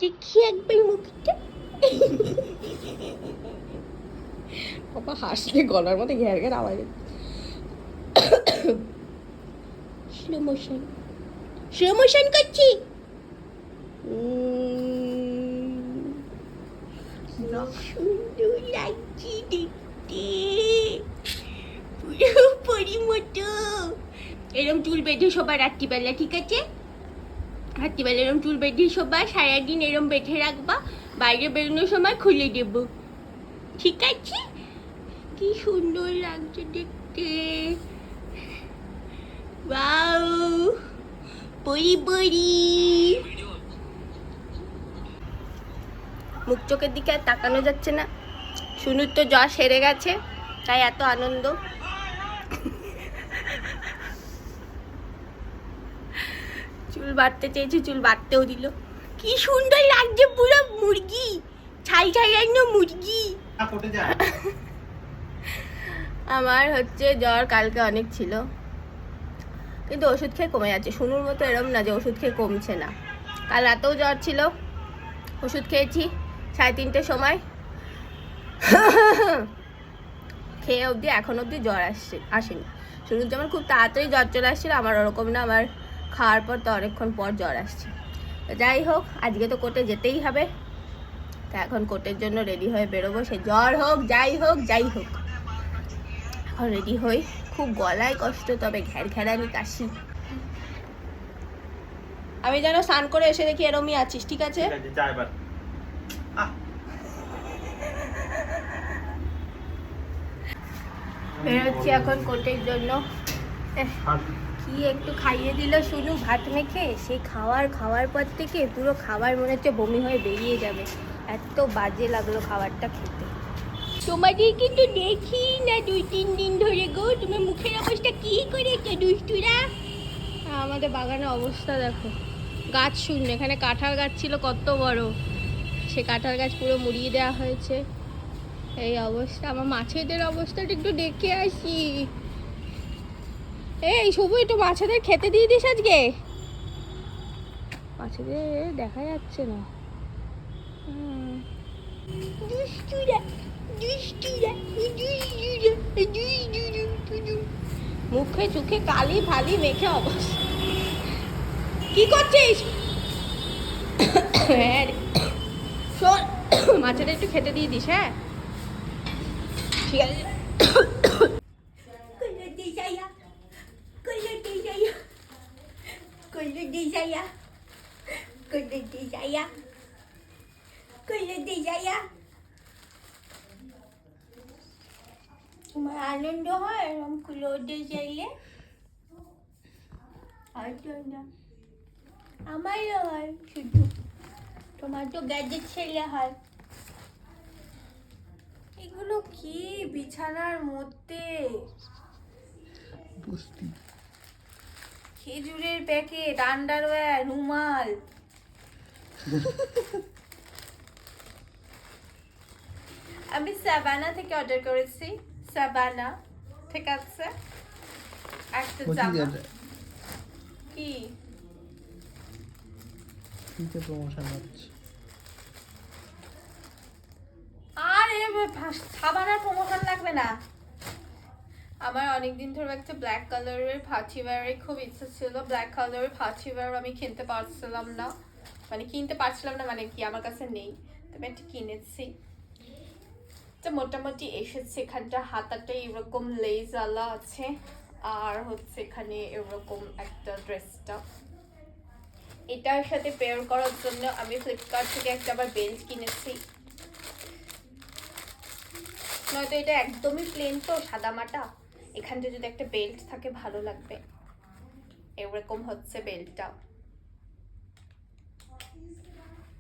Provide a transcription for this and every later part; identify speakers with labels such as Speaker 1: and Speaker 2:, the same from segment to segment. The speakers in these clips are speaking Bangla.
Speaker 1: দেখি একবার মুখটা। বাবা হাসলে গলার মধ্যে ঘের ঘের আওয়াজ। স্লো মোশন, স্লো মোশন করছি। সুন্দর লাগছে দেখতে, পুরো পরি মতো। এরম চুল বেঁধে সবার রাত্রিবেলা, ঠিক আছে? রাত্রিবেলা এরম চুল বেঁধে সবার সারাদিন এরম বেঁধে রাখবা, বাইরে বেরোনোর সময় খুলে দেব, ঠিক আছে? কি সুন্দর লাগছে দেখতে। ওয়াও, পরি পরি। মুখ চোখের দিকে আর তাকানো যাচ্ছে না। শুনুর তো জ্বর সেরে গেছে, তাই এত আনন্দ। চুল বাড়তে চেয়েছি, চুল বাড়তেও দিল। কি সুন্দর লাগছে, পুরো মুরগি, ছাই ছাই একদম মুরগি। আমার হচ্ছে জ্বর কালকে অনেক ছিল, কিন্তু ওষুধ খেয়ে কমে যাচ্ছে। শুনুর মতো এরম না যে ওষুধ খেয়ে কমছে না। কাল রাতেও জ্বর ছিল, ওষুধ খেয়েছি 3:30টার সময়, খেয়ে অবধি এখন অবধি জ্বর আসেনি। শুনুর যেমন খুব তাড়াতাড়ি জ্বর চলে আসছিল, আমার ওরকম না, আমার খাওয়ার পর তো অনেকক্ষণ পর জ্বর আসছে। যাই হোক, আজকে তো কোর্টে যেতেই হবে, তা এখন কোর্টের জন্য রেডি হয়ে বেরোবো। সে জ্বর হোক যাই হোক যাই হোক, এখন রেডি হই। খুব গলায় কষ্ট, তবে ঘ্যার ঘ্যারানি কাশি। আমি যেন স্নান করে এসে দেখি এরমই আছিস, ঠিক আছে? বেরোচ্ছি এখন কোর্টের জন্য। কি একটু খাইয়ে দিল শুনু ভাত মেখে, সেই খাওয়ার পর থেকে পুরো খাবার মনে হচ্ছে বমি হয়ে বেরিয়ে যাবে, এত বাজে লাগলো খাবারটা খেতে। তোমাদের কিন্তু দেখি না 2-3 দিন ধরে গো, তুমি মুখের অবস্থা কি করেছো দুষ্টুরা? আমাদের বাগানের অবস্থা দেখো, গাছ শূন্য। এখানে কাঁঠাল গাছ ছিল কত বড়, সে কাঁঠাল গাছ পুরো মুড়িয়ে দেওয়া হয়েছে। এই অবস্থা। আমার মাছেদের অবস্থাটা একটু দেখে আসি। এই সবু একটু মাছেদের খেতে দিয়ে দিস আজকে, মাছেদের দেখা যাচ্ছে না। মুখে চোখে কালি ফালি মেখে অবস্থা। কি করছিস? হ্যাঁ শোন, মাছেদের একটু খেতে দিয়ে দিস, হ্যাঁ ঠিক আছে? তোমার আনন্দ হয় এরকম কুলোতে চাইলে? হয়তো না, আমারও হয় শুধু, তোমার তো গ্যাজেট ছেলে হয়। এগুলো কি বিছানার মধ্যে? খেজুরের প্যাকেট, আন্ডারওয়্যার, রুমাল। আমি সাবানা থেকে অর্ডার করেছি, সাবানা, ঠিক আছে? একটা জামা। কি
Speaker 2: প্রমোশন হচ্ছে?
Speaker 1: আরে সাবানার প্রমোশন লাগবে না। আমার অনেকদিন ধরে একটা ব্ল্যাক কালারের পার্টি ওয়্যারের খুব ইচ্ছা ছিল। ব্ল্যাক কালারের পার্টি ওয়্যার আমি কিনতে পারছিলাম না, মানে কি আমার কাছে নেই, তবে একটা কিনেছি। তো মোটামুটি এসেছে। এখানটা হাতাটা এরকম লেজওয়ালা আছে, আর হচ্ছে এখানে এরকম একটা ড্রেসটা। এটার সাথে পেয়ার করার জন্য আমি ফ্লিপকার্ট থেকে একটা আবার বেল্ট কিনেছি। নয়তো এটা একদমই প্লেন তো সাদামাটা, এখানটা যদি একটা বেল্ট থাকে ভালো লাগবে। এরকম হচ্ছে বেল্টটা,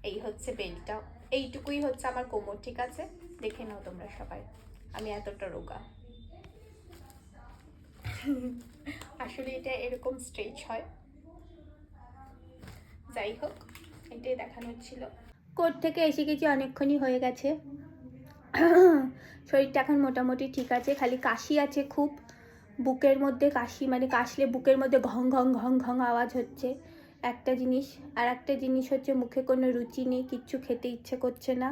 Speaker 1: এই হচ্ছে বেল্টটা। এইটুকুই হচ্ছে আমার কোমর, ঠিক আছে? দেখে নাও তোমরা সবাই, আমি এতটা রোগা। আসলে এটা এরকম স্ট্রেচ হয়। যাই হোক, এটাই দেখানো ছিল। কোর্ট থেকে এসে গেছি, অনেকক্ষণই হয়ে গেছে। শরীরটা এখন মোটামুটি ঠিক আছে, খালি কাশি আছে খুব, বুকের মধ্যে কাশি, মানে কাশলে বুকের মধ্যে ঘং ঘং ঘং ঘং আওয়াজ হচ্ছে। একটা জিনিস। আর একটা জিনিস হচ্ছে মুখে কোনো রুচি নেই, কিচ্ছু খেতে ইচ্ছে করছে না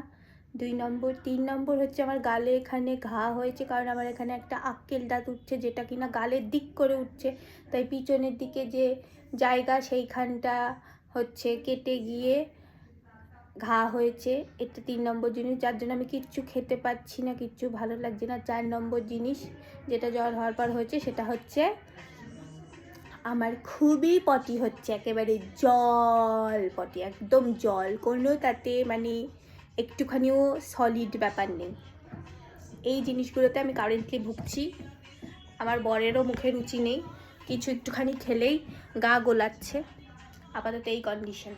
Speaker 1: 2 নম্বর। 3 নম্বর হচ্ছে আমার গালে এখানে ঘা হয়েছে, কারণ আমার এখানে একটা আক্কেল দাঁত উঠছে, যেটা কিনা গালের দিক করে উঠছে, তাই পিছনের দিকে যে জায়গা সেইখানটা হচ্ছে কেটে গিয়ে ঘা হয়েছে। এটা 3 নম্বর জিনিস, যার জন্য আমি কিচ্ছু খেতে পাচ্ছি না, কিচ্ছু ভালো লাগছে না। 4 নম্বর জিনিস যেটা জ্বর হওয়ার পর হয়েছে, সেটা হচ্ছে আমার খুবই পটি হচ্ছে, একেবারে জল পটি, একদম জল, কোনো তাতে মানে একটুখানিও সলিড ব্যাপার নেই। এই জিনিসগুলোতে আমি কারেন্টলি ভুগছি। আমার বরেরও মুখে রুচি নেই, কিছু একটুখানি খেলেই গা গোলাচ্ছে। আপাতত এই কন্ডিশন।